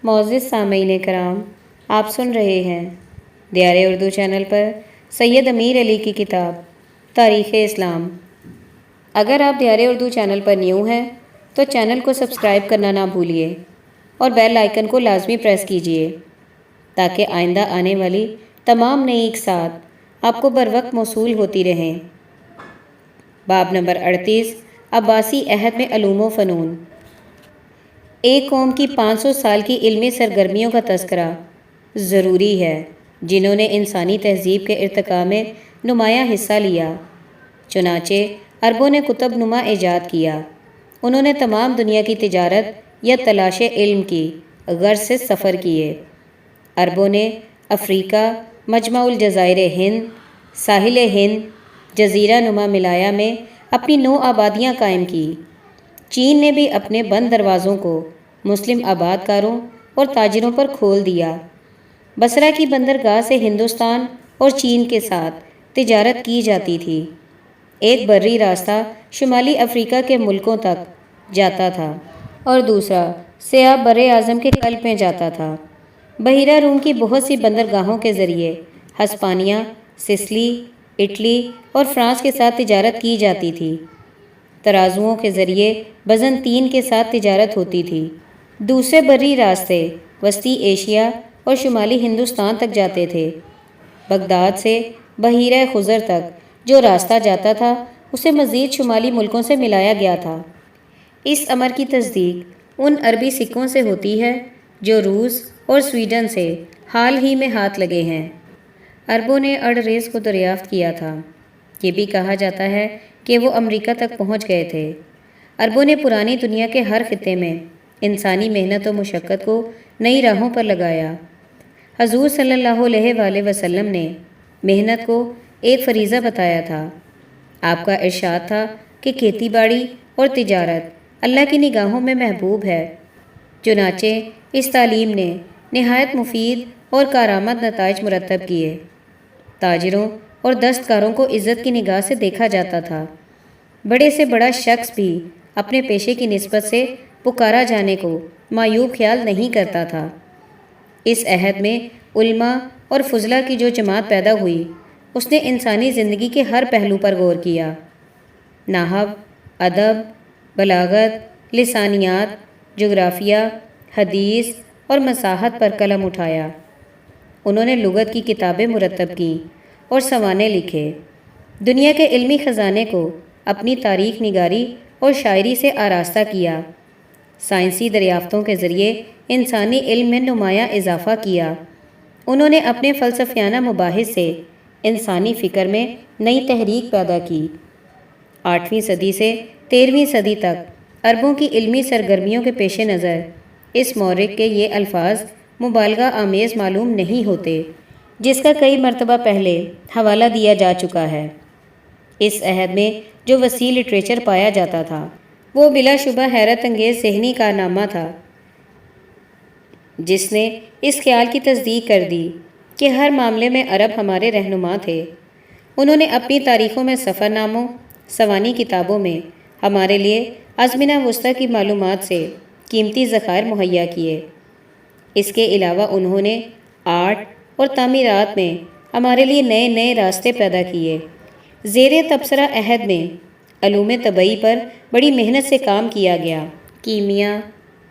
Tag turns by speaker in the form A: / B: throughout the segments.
A: معزز سامعین کرام، آپ سن رہے ہیں دیار اردو چینل پر سید امیر علی کی کتاب تاریخ اسلام۔ اگر آپ دیار اردو چینل پر نیو ہیں تو چینل کو سبسکرائب کرنا نہ بھولیے اور بیل آئیکن کو لازمی پریس کیجیے تاکہ آئندہ آنے والی تمام نئی اقساط آپ کو بروقت موصول ہوتی رہیں۔ باب نمبر 38، عباسی عہد میں علوم و فنون۔ ایک قوم کی 500 سال کی علمی سرگرمیوں کا تذکرہ ضروری ہے جنہوں نے انسانی تہذیب کے ارتقاء میں نمایاں حصہ لیا۔ چنانچہ عربوں نے کتب نما ایجاد کیا۔ انہوں نے تمام دنیا کی تجارت یا تلاش علم کی غرض سے سفر کیے۔ عربوں نے افریقہ، مجمع الجزائر ہند، ساحل ہند، جزیرہ نما ملایا میں اپنی 9 آبادیاں قائم کی۔ چین نے بھی اپنے بند دروازوں کو مسلم آباد کاروں اور تاجروں پر کھول دیا۔ بصرہ کی بندرگاہ سے ہندوستان اور چین کے ساتھ تجارت کی جاتی تھی۔ ایک بری راستہ شمالی افریقہ کے ملکوں تک جاتا تھا اور دوسرا سیاہ بر اعظم کے قلب میں جاتا تھا۔ بحیرہ روم کی بہت سی بندرگاہوں کے ذریعے ہسپانیہ، سسلی، اٹلی اور فرانس کے ساتھ تجارت کی جاتی تھی۔ ترازوؤں کے ذریعے بزنطین کے ساتھ تجارت ہوتی تھی۔ دوسرے بری راستے وسطی ایشیا اور شمالی ہندوستان تک جاتے تھے۔ بغداد سے بحیرہ خزر تک جو راستہ جاتا تھا اسے مزید شمالی ملکوں سے ملایا گیا تھا۔ اس امر کی تصدیق ان عربی سکوں سے ہوتی ہے جو روس اور سویڈن سے حال ہی میں ہاتھ لگے ہیں۔ عربوں نے اڑریس کو دریافت کیا تھا۔ یہ بھی کہا جاتا ہے کہ وہ امریکہ تک پہنچ گئے تھے۔ عربوں نے پرانی دنیا کے ہر خطے میں انسانی محنت و مشقت کو نئی راہوں پر لگایا۔ حضور صلی اللہ علیہ وآلہ وسلم نے محنت کو ایک فریضہ بتایا تھا۔ آپ کا ارشاد تھا کہ کھیتی باڑی اور تجارت اللہ کی نگاہوں میں محبوب ہے۔ چنانچہ اس تعلیم نے نہایت مفید اور کارآمد نتائج مرتب کیے۔ تاجروں اور دستکاروں کو عزت کی نگاہ سے دیکھا جاتا تھا۔ بڑے سے بڑا شخص بھی اپنے پیشے کی نسبت سے پکارا جانے کو معیوب خیال نہیں کرتا تھا۔ اس عہد میں علماء اور فضلاء کی جو جماعت پیدا ہوئی اس نے انسانی زندگی کے ہر پہلو پر غور کیا۔ نحو، ادب، بلاغت، لسانیات، جغرافیہ، حدیث اور مساحت پر قلم اٹھایا۔ انہوں نے لغت کی کتابیں مرتب کیں اور سوانح لکھے۔ دنیا کے علمی خزانے کو اپنی تاریخ نگاری اور شاعری سے آراستہ کیا۔ سائنسی دریافتوں کے ذریعے انسانی علم میں نمایاں اضافہ کیا۔ انہوں نے اپنے فلسفیانہ مباحث سے انسانی فکر میں نئی تحریک پیدا کی۔ 8ویں صدی سے 13ویں صدی تک عربوں کی علمی سرگرمیوں کے پیش نظر اس مورخ کے یہ الفاظ مبالغہ آمیز معلوم نہیں ہوتے جس کا کئی مرتبہ پہلے حوالہ دیا جا چکا ہے۔ اس عہد میں جو وسیع لٹریچر پایا جاتا تھا وہ بلا شبہ حیرت انگیز ذہنی کارنامہ تھا جس نے اس خیال کی تصدیق کر دی کہ ہر معاملے میں عرب ہمارے رہنما تھے۔ انہوں نے اپنی تاریخوں میں سفر ناموں، سوانح کتابوں میں ہمارے لیے ازمنہ وسطیٰ کی معلومات سے قیمتی ذخائر مہیا کیے۔ اس کے علاوہ انہوں نے آرٹ اور تعمیرات میں ہمارے لیے نئے نئے راستے پیدا کیے۔ زیر تبصرہ عہد میں علوم طبعی پر بڑی محنت سے کام کیا گیا۔ کیمیا،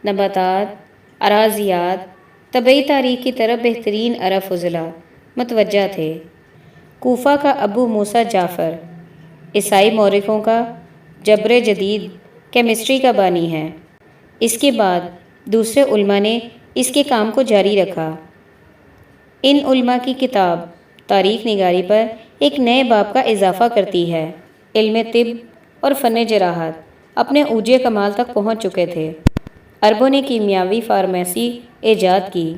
A: نباتات، اراضیات، طبعی تاریخ کی طرف بہترین عرب فضلاء متوجہ تھے۔ کوفہ کا ابو موسیٰ جعفر عیسائی مورخوں کا جبر جدید کیمسٹری کا بانی ہے۔ اس کے بعد دوسرے علماء نے اس کے کام کو جاری رکھا۔ ان علماء کی کتاب تاریخ نگاری پر ایک نئے باب کا اضافہ کرتی ہے۔ علم طب اور فن جراحت اپنے اوج کمال تک پہنچ چکے تھے۔ عربوں نے کیمیاوی فارمیسی ایجاد کی۔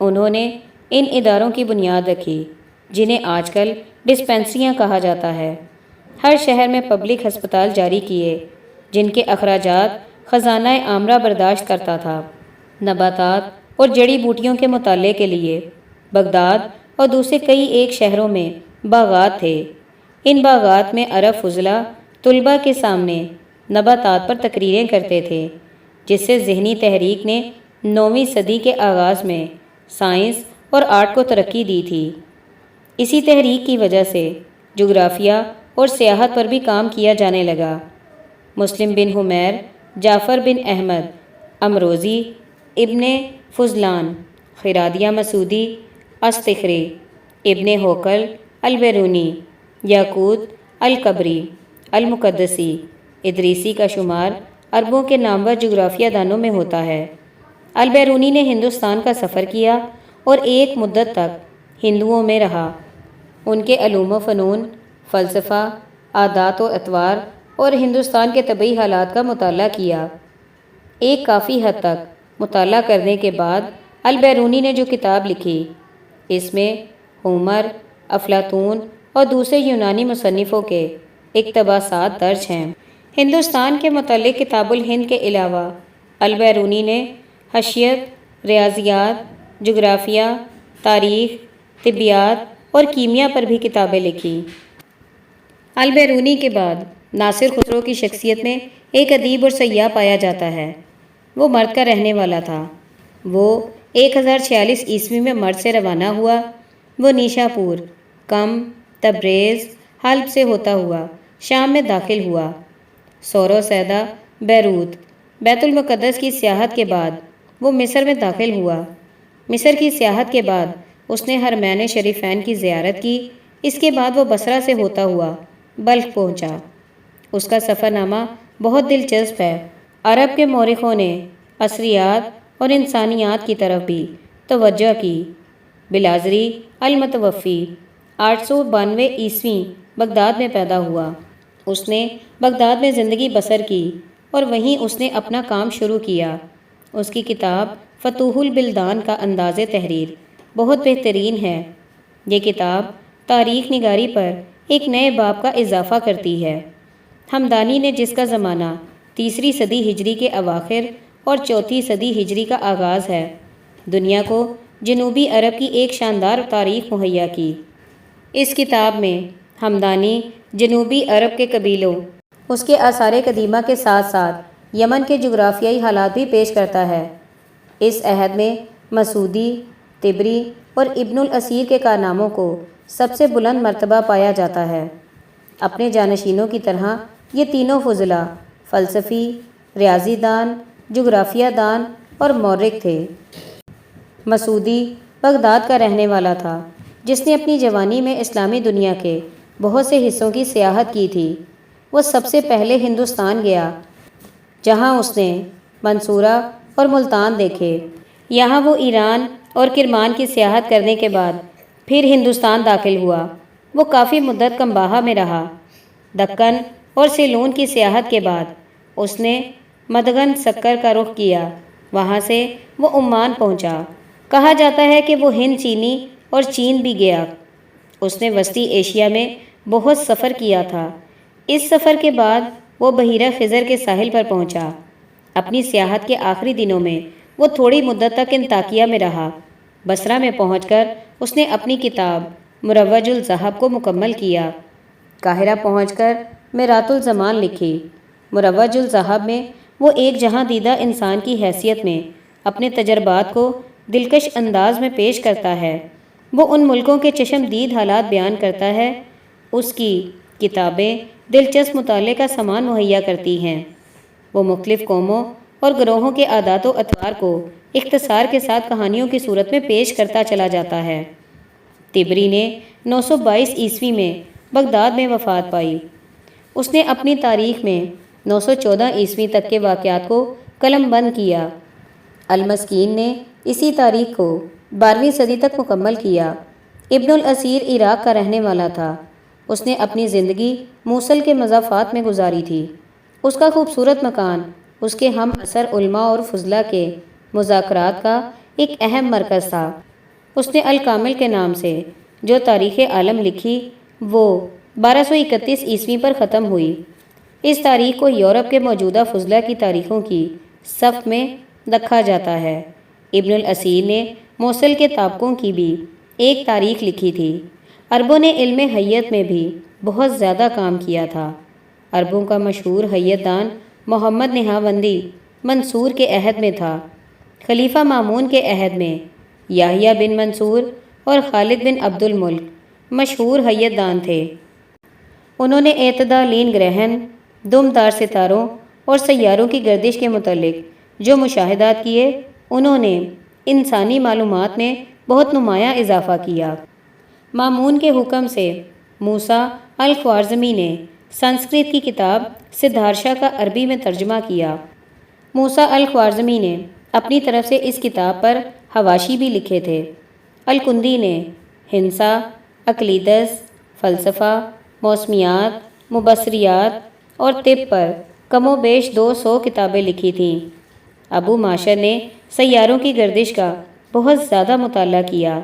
A: انہوں نے ان اداروں کی بنیاد رکھی جنہیں آج کل ڈسپنسریاں کہا جاتا ہے۔ ہر شہر میں پبلک ہسپتال جاری کیے جن کے اخراجات خزانہ عامرہ برداشت کرتا تھا۔ نباتات اور جڑی بوٹیوں کے مطالعے کے لیے بغداد اور دوسرے کئی ایک شہروں میں باغات تھے۔ ان باغات میں عرب فضلاء طلباء کے سامنے نباتات پر تقریریں کرتے تھے جس سے ذہنی تحریک نے 9ویں صدی کے آغاز میں سائنس اور آرٹ کو ترقی دی تھی۔ اسی تحریک کی وجہ سے جغرافیہ اور سیاحت پر بھی کام کیا جانے لگا۔ مسلم بن حمیر، جعفر بن احمد امروزی، ابن فضلان، خیرادیہ مسعودی، استخری، ابن ہوکل البیرونی، یاقوت القبری، المقدسی، ادریسی کا شمار عربوں کے نامور جغرافیہ دانوں میں ہوتا ہے۔ البیرونی نے ہندوستان کا سفر کیا اور ایک مدت تک ہندوؤں میں رہا۔ ان کے علوم و فنون، فلسفہ، عادات و اطوار اور ہندوستان کے طبعی حالات کا مطالعہ کیا۔ ایک کافی حد تک مطالعہ کرنے کے بعد البیرونی نے جو کتاب لکھی، اس میں ہومر، افلاطون اور دوسرے یونانی مصنفوں کے اقتباسات درج ہیں۔ ہندوستان کے متعلق کتاب الہند کے علاوہ البیرونی نے حشیت، ریاضیات، جغرافیہ، تاریخ، طبیعیات اور کیمیا پر بھی کتابیں لکھیں۔ البیرونی کے بعد ناصر خسرو کی شخصیت میں ایک ادیب اور سیاح پایا جاتا ہے۔ وہ مرد کا رہنے والا تھا۔ وہ 1046 عیسوی میں مرد سے روانہ ہوا۔ وہ نیشا پور، کم، تبریز، حلب سے ہوتا ہوا شام میں داخل ہوا۔ سور و سیدا، بیروت، بیت المقدس کی سیاحت کے بعد وہ مصر میں داخل ہوا۔ مصر کی سیاحت کے بعد اس نے حرمین شریفین کی زیارت کی۔ اس کے بعد وہ بصرہ سے ہوتا ہوا بلخ پہنچا۔ اس کا سفر نامہ بہت دلچسپ ہے۔ عرب کے مورخوں نے عصریات اور انسانیات کی طرف بھی توجہ کی۔ بلازری المتوفی 892 عیسوی بغداد میں پیدا ہوا۔ اس نے بغداد میں زندگی بسر کی اور وہیں اس نے اپنا کام شروع کیا۔ اس کی کتاب فتوح البلدان کا انداز تحریر بہت بہترین ہے۔ یہ کتاب تاریخ نگاری پر ایک نئے باب کا اضافہ کرتی ہے۔ ہمدانی نے، جس کا زمانہ 3 صدی ہجری کے اواخر اور 4 صدی ہجری کا آغاز ہے، دنیا کو جنوبی عرب کی ایک شاندار تاریخ مہیا کی۔ اس کتاب میں ہمدانی جنوبی عرب کے قبیلوں، اس کے آثار قدیمہ کے ساتھ ساتھ یمن کے جغرافیائی حالات بھی پیش کرتا ہے۔ اس عہد میں مسعودی، طبری اور ابن الاسیر کے کارناموں کو سب سے بلند مرتبہ پایا جاتا ہے۔ اپنے جانشینوں کی طرح یہ تینوں فضلاء فلسفی، ریاضی دان، جغرافیہ دان اور مورخ تھے۔ مسعودی بغداد کا رہنے والا تھا، جس نے اپنی جوانی میں اسلامی دنیا کے بہت سے حصوں کی سیاحت کی تھی۔ وہ سب سے پہلے ہندوستان گیا، جہاں اس نے منصورہ اور ملتان دیکھے۔ یہاں وہ ایران اور کرمان کی سیاحت کرنے کے بعد پھر ہندوستان داخل ہوا۔ وہ کافی مدت کمباہا میں رہا۔ دکن اور سیلون کی سیاحت کے بعد اس نے مدغن سکر کا رخ کیا۔ وہاں سے وہ عمان پہنچا۔ کہا جاتا ہے کہ وہ ہند چینی اور چین بھی گیا۔ اس نے وسطی ایشیا میں بہت سفر کیا تھا۔ اس سفر کے بعد وہ بحیرہ خزر کے ساحل پر پہنچا۔ اپنی سیاحت کے آخری دنوں میں وہ تھوڑی مدت تک انطاکیہ میں رہا۔ بصرہ میں پہنچ کر اس نے اپنی کتاب مروج الذہب کو مکمل کیا۔ قاہرہ پہنچ کر میرات الزمان لکھی۔ مروج الذہب میں وہ ایک جہاں دیدہ انسان کی حیثیت میں اپنے تجربات کو دلکش انداز میں پیش کرتا ہے۔ وہ ان ملکوں کے چشم دید حالات بیان کرتا ہے۔ اس کی کتابیں دلچسپ مطالعے کا سامان مہیا کرتی ہیں۔ وہ مختلف قوموں اور گروہوں کے عادات و اطوار کو اختصار کے ساتھ کہانیوں کی صورت میں پیش کرتا چلا جاتا ہے۔ طبری نے 922 عیسوی میں بغداد میں وفات پائی۔ اس نے اپنی تاریخ میں 914 عیسوی تک کے واقعات کو قلم بند کیا۔ المسکین نے اسی تاریخ کو 12ویں صدی تک مکمل کیا۔ ابن الاسیر عراق کا رہنے والا تھا۔ اس نے اپنی زندگی موصل کے مضافات میں گزاری تھی۔ اس کا خوبصورت مکان اس کے ہم عصر علماء اور فضلاء کے مذاکرات کا ایک اہم مرکز تھا۔ اس نے الکامل کے نام سے جو تاریخ عالم لکھی، وہ 1231 عیسوی پر ختم ہوئی۔ اس تاریخ کو یورپ کے موجودہ فضلاء کی تاریخوں کی صف میں رکھا جاتا ہے۔ ابن الاسیر نے موصل کے طابقوں کی بھی ایک تاریخ لکھی تھی۔ عربوں نے علم حیت میں بھی بہت زیادہ کام کیا تھا۔ عربوں کا مشہور حیت دان محمد نہاوندی منصور کے عہد میں تھا۔ خلیفہ مامون کے عہد میں یحییٰ بن منصور اور خالد بن عبد الملک مشہور حیت دان تھے۔ انہوں نے اعتدالین گرہن، دمدار ستاروں اور سیاروں کی گردش کے متعلق جو مشاہدات کیے، انہوں نے انسانی معلومات میں بہت نمایاں اضافہ کیا۔ مامون کے حکم سے موسیٰ الخوارزمی نے سنسکرت کی کتاب سدھارشا کا عربی میں ترجمہ کیا۔ موسیٰ الخوارزمی نے اپنی طرف سے اس کتاب پر حواشی بھی لکھے تھے۔ الکندی نے ہندسہ، اقلیدس، فلسفہ، موسمیات، مبصریات اور طب پر کم و بیش 200 کتابیں لکھی تھیں۔ ابو معشر نے سیاروں کی گردش کا بہت زیادہ مطالعہ کیا۔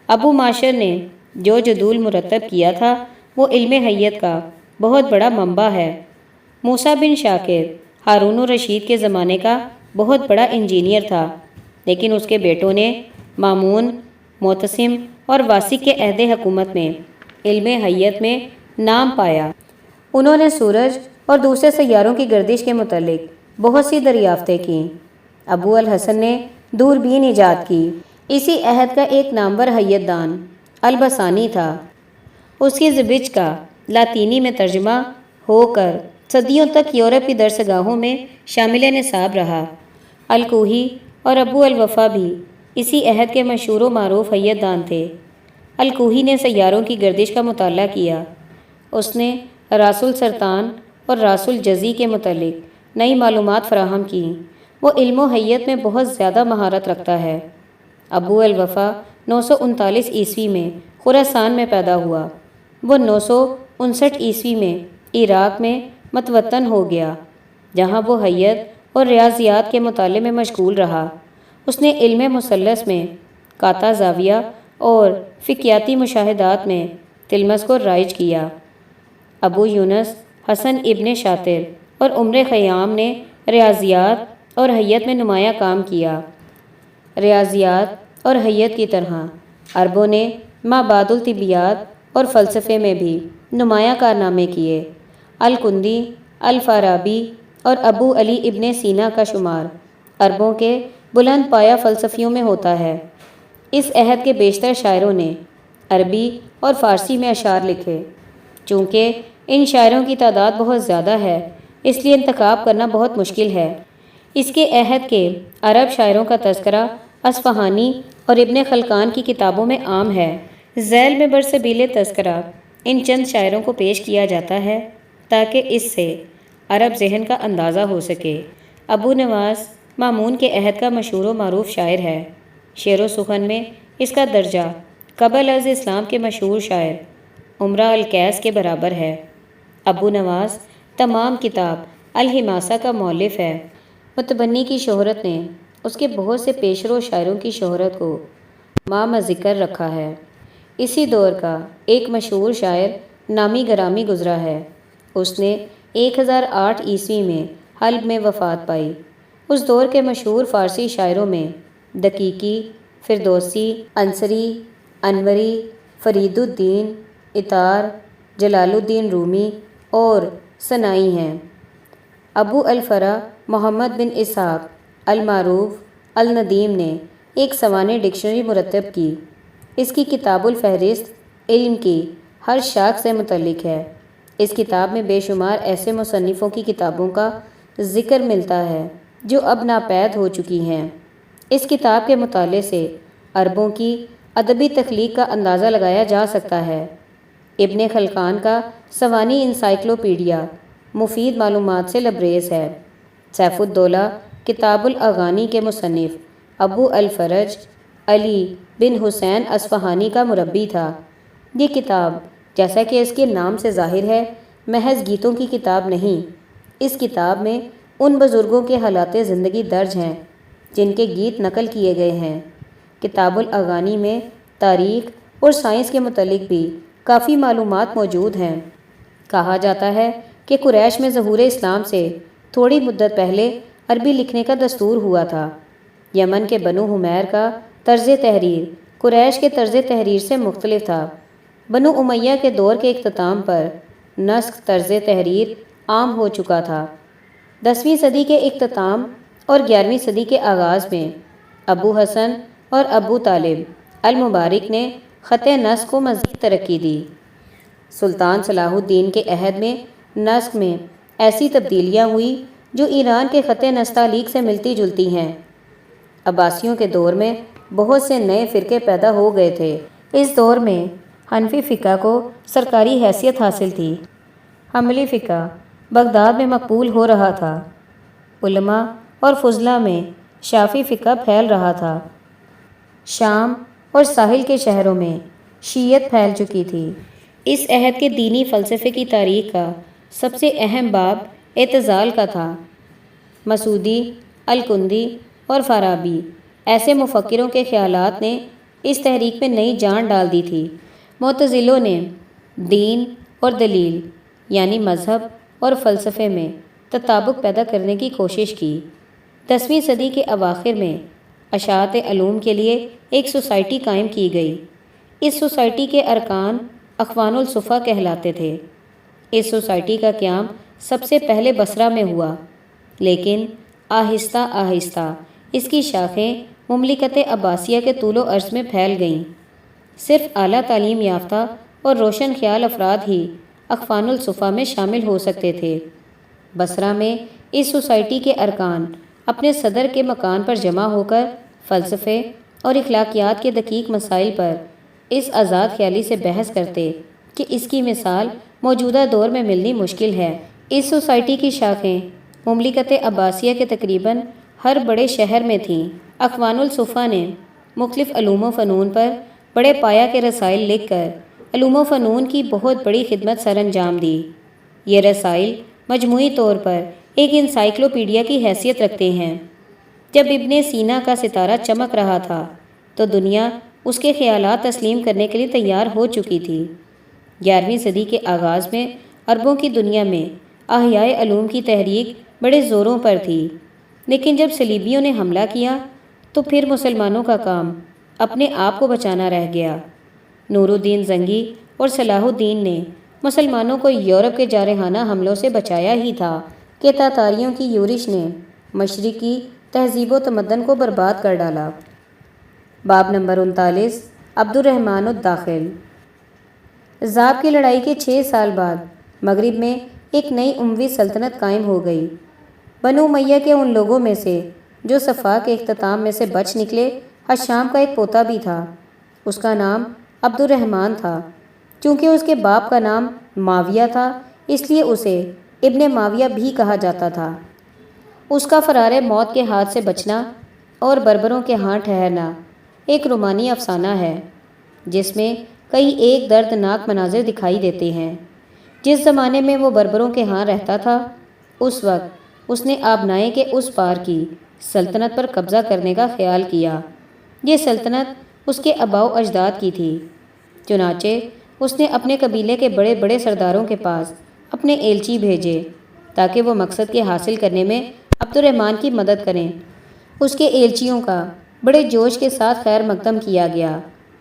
A: ابو معشر نے جو جدول مرتب کیا تھا وہ علم حیت کا بہت بڑا منبع ہے۔ موسیٰ بن شاکر ہارون الرشید کے زمانے کا بہت بڑا انجینئر تھا، لیکن اس کے بیٹوں نے مامون، معتصم اور واسق کے عہد حکومت میں علم حیت میں نام پایا۔ انہوں نے سورج اور دوسرے سیاروں کی گردش کے متعلق بہت سی دریافتیں کیں۔ ابو الحسن نے دوربین ایجاد کی۔ اسی عہد کا ایک نامور حیت دان البصانی تھا۔ اس کی زبچ کا لاطینی میں ترجمہ ہو کر صدیوں تک یورپ کی درسگاہوں میں شامل نصاب رہا۔ الکوہی اور ابو الوفا بھی اسی عہد کے مشہور و معروف حیت دان تھے۔ الکوہی نے سیاروں کی گردش کا مطالعہ کیا۔ اس نے راس السرطان اور راس الجزی کے متعلق نئی معلومات فراہم کیں۔ وہ علم و حیت میں بہت زیادہ مہارت رکھتا ہے۔ ابو الوفا 939 عیسوی میں خراسان میں پیدا ہوا۔ وہ 959 عیسوی میں عراق میں متوطن ہو گیا، جہاں وہ حیت اور ریاضیات کے مطالعے میں مشغول رہا۔ اس نے علم مثلث میں قاطع زاویہ اور فقیاتی مشاہدات میں تلمس کو رائج کیا۔ ابو یونس حسن ابن شاطر اور عمر خیام نے ریاضیات اور حیت میں نمایاں کام کیا۔ ریاضیات اور حیت کی طرح عربوں نے مابعد الطبیات اور فلسفے میں بھی نمایاں کارنامے کیے۔ الکندی، الفارابی اور ابو علی ابن سینا کا شمار عربوں کے بلند پایہ فلسفیوں میں ہوتا ہے۔ اس عہد کے بیشتر شاعروں نے عربی اور فارسی میں اشعار لکھے۔ چونکہ ان شاعروں کی تعداد بہت زیادہ ہے، اس لیے انتخاب کرنا بہت مشکل ہے۔ اس کے عہد کے عرب شاعروں کا تذکرہ اصفہانی اور ابن خلقان کی کتابوں میں عام ہے۔ ذیل میں برسبیل تذکرہ ان چند شاعروں کو پیش کیا جاتا ہے تاکہ اس سے عرب ذہن کا اندازہ ہو سکے۔ ابو نواس مامون کے عہد کا مشہور و معروف شاعر ہے۔ شعر و سخن میں اس کا درجہ قبل از اسلام کے مشہور شاعر امرا القیس کے برابر ہے۔ ابو نواس تمام کتاب الحماسہ کا مؤلف ہے۔ متبنی کی شہرت نے اس کے بہت سے پیشرو شاعروں کی شہرت کو ماہ ذکر رکھا ہے۔ اسی دور کا ایک مشہور شاعر نامی گرامی گزرا ہے۔ اس نے 1008 عیسوی میں حلب میں وفات پائی۔ اس دور کے مشہور فارسی شاعروں میں دقیقی، فردوسی، انصری، انوری، فرید الدین، عطار، جلال الدین رومی اور سنائی ہیں۔ ابو الفرا محمد بن اسحاق المعروف الندیم نے ایک سوانح ڈکشنری مرتب کی۔ اس کی کتاب الفہرست علم کی ہر شاخ سے متعلق ہے۔ اس کتاب میں بے شمار ایسے مصنفوں کی کتابوں کا ذکر ملتا ہے جو اب ناپید ہو چکی ہیں۔ اس کتاب کے مطالعے سے عربوں کی ادبی تخلیق کا اندازہ لگایا جا سکتا ہے۔ ابن خلقان کا سوانح انسائکلوپیڈیا مفید معلومات سے لبریز ہے۔ سیف الدولہ کتاب الاغانی کے مصنف ابو الفرج علی بن حسین اصفہانی کا مربی تھا۔ یہ کتاب، جیسا کہ اس کے نام سے ظاہر ہے، محض گیتوں کی کتاب نہیں۔ اس کتاب میں ان بزرگوں کے حالات زندگی درج ہیں جن کے گیت نقل کیے گئے ہیں۔ کتاب الاغانی میں تاریخ اور سائنس کے متعلق بھی کافی معلومات موجود ہیں۔ کہا جاتا ہے کہ قریش میں ظہور اسلام سے تھوڑی مدت پہلے عربی لکھنے کا دستور ہوا تھا۔ یمن کے بنو حمیر کا طرز تحریر قریش کے طرز تحریر سے مختلف تھا۔ بنو امیہ کے دور کے اختتام پر نسخ طرز تحریر عام ہو چکا تھا۔ 10ویں صدی کے اختتام اور 11ویں صدی کے آغاز میں ابو حسن اور ابو طالب المبارک نے خط نسخ کو مزید ترقی دی۔ سلطان صلاح الدین کے عہد میں نسخ میں ایسی تبدیلیاں ہوئی جو ایران کے خط نستعلیق سے ملتی جلتی ہیں۔ عباسیوں کے دور میں بہت سے نئے فرقے پیدا ہو گئے تھے۔ اس دور میں حنفی فقہ کو سرکاری حیثیت حاصل تھی۔ حنبلی فقہ بغداد میں مقبول ہو رہا تھا۔ علماء اور فضلاء میں شافعی فقہ پھیل رہا تھا۔ شام اور ساحل کے شہروں میں شیعت پھیل چکی تھی۔ اس عہد کے دینی فلسفے کی تاریخ کا سب سے اہم باب اعتزال کا تھا۔ مسعودی، الکندی اور فارابی ایسے مفکروں کے خیالات نے اس تحریک میں نئی جان ڈال دی تھی۔ معتزلوں نے دین اور دلیل یعنی مذہب اور فلسفے میں تطابق پیدا کرنے کی کوشش کی۔ 10ویں صدی کے اواخر میں اشاعت علوم کے لیے ایک سوسائٹی قائم کی گئی۔ اس سوسائٹی کے ارکان اخوان الصفا کہلاتے تھے۔ اس سوسائٹی کا قیام سب سے پہلے بصرہ میں ہوا، لیکن آہستہ آہستہ اس کی شاخیں مملکت عباسیہ کے طول و عرض میں پھیل گئیں۔ صرف اعلیٰ تعلیم یافتہ اور روشن خیال افراد ہی اخوان الصفا میں شامل ہو سکتے تھے۔ بصرہ میں اس سوسائٹی کے ارکان اپنے صدر کے مکان پر جمع ہو کر فلسفے اور اخلاقیات کے دقیق مسائل پر اس آزاد خیالی سے بحث کرتے کہ اس کی مثال موجودہ دور میں ملنی مشکل ہے۔ اس سوسائٹی کی شاخیں مملکت عباسیہ کے تقریباً ہر بڑے شہر میں تھیں۔ اخوان الصفا نے مختلف علوم و فنون پر بڑے پایہ کے رسائل لکھ کر علوم و فنون کی بہت بڑی خدمت سر انجام دی۔ یہ رسائل مجموعی طور پر ایک انسائکلوپیڈیا کی حیثیت رکھتے ہیں۔ جب ابن سینا کا ستارہ چمک رہا تھا تو دنیا اس کے خیالات تسلیم کرنے کے لیے تیار ہو چکی تھی۔ 11ویں صدی کے آغاز میں عربوں کی دنیا میں احیاء علوم کی تحریک بڑے زوروں پر تھی، لیکن جب صلیبیوں نے حملہ کیا تو پھر مسلمانوں کا کام اپنے آپ کو بچانا رہ گیا۔ نور الدین زنگی اور صلاح الدین نے مسلمانوں کو یورپ کے جارحانہ حملوں سے بچایا ہی تھا کہ تاتاریوں کی یورش نے مشرقی تہذیب و تمدن کو برباد کر ڈالا۔ باب نمبر 39 عبد الرحمن الداخل۔ ذاب کی لڑائی کے 6 سال بعد مغرب میں ایک نئی اموی سلطنت قائم ہو گئی۔ بنو امیہ کے ان لوگوں میں سے جو صفا کے اختتام میں سے بچ نکلے حشام کا ایک پوتا بھی تھا۔ اس کا نام عبد الرحمن تھا۔ چونکہ اس کے باپ کا نام معاویہ تھا اس لیے اسے ابن معاویہ بھی کہا جاتا تھا۔ اس کا فرار موت کے ہاتھ سے بچنا اور بربروں کے ہاں ٹھہرنا ایک رومانی افسانہ ہے جس میں کئی ایک دردناک مناظر دکھائی دیتے ہیں۔ جس زمانے میں وہ بربروں کے ہاں رہتا تھا اس وقت اس نے آبنائے کے اس پار کی سلطنت پر قبضہ کرنے کا خیال کیا۔ یہ سلطنت اس کے آباء و اجداد کی تھی۔ چنانچہ اس نے اپنے قبیلے کے بڑے بڑے سرداروں کے پاس اپنے ایلچی بھیجے تاکہ وہ مقصد کے حاصل کرنے میں عبد الرحمن کی مدد کریں۔ اس کے ایلچیوں کا بڑے جوش کے ساتھ خیر مقدم کیا گیا۔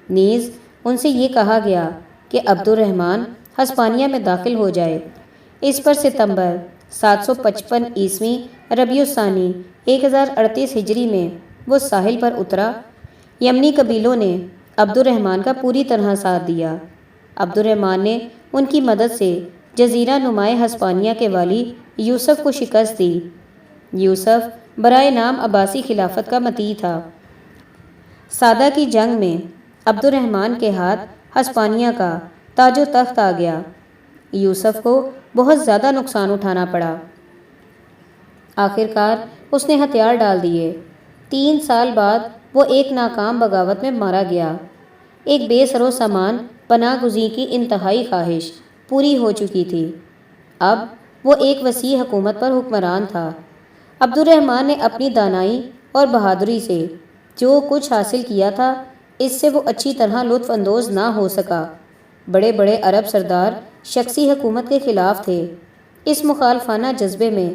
A: نیز ان سے یہ کہا گیا کہ عبد الرحمن ہسپانیہ میں داخل ہو جائے۔ اس پر ستمبر 755 عیسوی ربیع الثانی 1038 ہجری میں وہ ساحل پر اترا۔ یمنی قبیلوں نے عبد الرحمن کا پوری طرح ساتھ دیا۔ عبد الرحمن نے ان کی مدد سے جزیرہ نمائے ہسپانیہ کے والی یوسف کو شکست دی۔ یوسف برائے نام عباسی خلافت کا مطیع تھا۔ سادہ کی جنگ میں عبد الرحمن کے ہاتھ ہسپانیہ کا تاج و تخت آ گیا۔ یوسف کو بہت زیادہ نقصان اٹھانا پڑا۔ آخرکار اس نے ہتھیار ڈال دیے۔ 3 سال بعد وہ ایک ناکام بغاوت میں مارا گیا۔ ایک بے سر و سامان پناہ گزین کی انتہائی خواہش پوری ہو چکی تھی۔ اب وہ ایک وسیع حکومت پر حکمران تھا۔ عبد الرحمن نے اپنی دانائی اور بہادری سے جو کچھ حاصل کیا تھا اس سے وہ اچھی طرح لطف اندوز نہ ہو سکا۔ بڑے بڑے عرب سردار شخصی حکومت کے خلاف تھے۔ اس مخالفانہ جذبے میں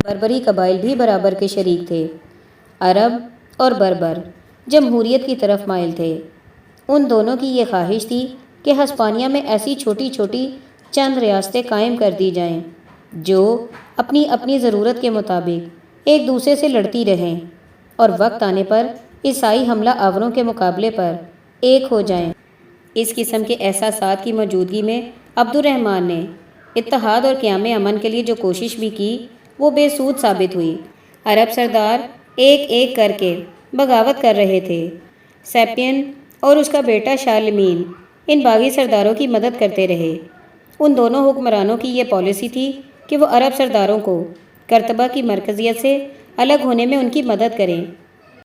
A: بربری قبائل بھی برابر کے شریک تھے۔ عرب اور بربر جمہوریت کی طرف مائل تھے۔ ان دونوں کی یہ خواہش تھی کہ ہسپانیہ میں ایسی چھوٹی چھوٹی چند ریاستیں قائم کر دی جائیں جو اپنی اپنی ضرورت کے مطابق ایک دوسرے سے لڑتی رہیں اور وقت آنے پر عیسائی حملہ آوروں کے مقابلے پر ایک ہو جائیں۔ اس قسم کے احساسات کی موجودگی میں عبد الرحمن نے اتحاد اور قیام امن کے لیے جو کوشش بھی کی وہ بے سود ثابت ہوئی۔ عرب سردار ایک ایک کر کے بغاوت کر رہے تھے۔ سیپین اور اس کا بیٹا شارلمین ان باغی سرداروں کی مدد کرتے رہے۔ ان دونوں حکمرانوں کی یہ پالیسی تھی کہ وہ عرب سرداروں کو کرتبہ کی مرکزیت سے الگ ہونے میں ان کی مدد کریں